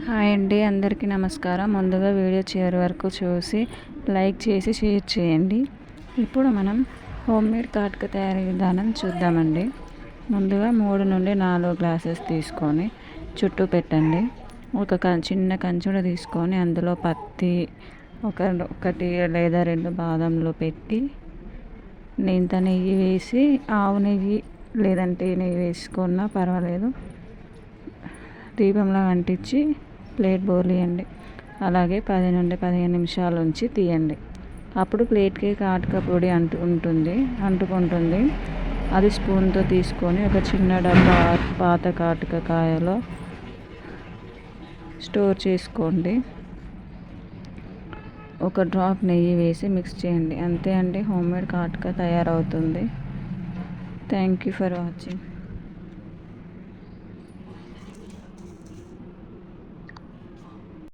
Hi అండి, అందరికీ నమస్కారం. ముందుగా వీడియో చివరి వరకు చూసి లైక్ చేసి షేర్ చేయండి. ఇప్పుడు మనం హోమ్మేడ్ కాటుక తయారీ విధానం చూద్దామండి. ముందుగా 3 నుండి 4 గ్లాసెస్ తీసుకొని చుట్టూ పెట్టండి. ఒక చిన్న కంచుడు తీసుకొని అందులో పత్తి ఒకటి లేదా 2 బాదంలు పెట్టి ఇంత నెయ్యి వేసి, ఆవు నెయ్యి లేదంటే నెయ్యి వేసుకున్నా పర్వాలేదు, దీపంలో అంటించి ప్లేట్ బోర్లియండి. అలాగే 10 నుండి 15 నిమిషాల ఉంచి తీయండి. అప్పుడు ప్లేట్కి కాటుక పొడి అంటుకుంటుంది. అది స్పూన్తో తీసుకొని ఒక చిన్న డబ్బా పాత కాటుక కాయలో స్టోర్ చేసుకోండి. ఒక డ్రాప్ నెయ్యి వేసి మిక్స్ చేయండి. అంతే అండి, హోమ్మేడ్ కాటుక తయారవుతుంది. Thank you for watching.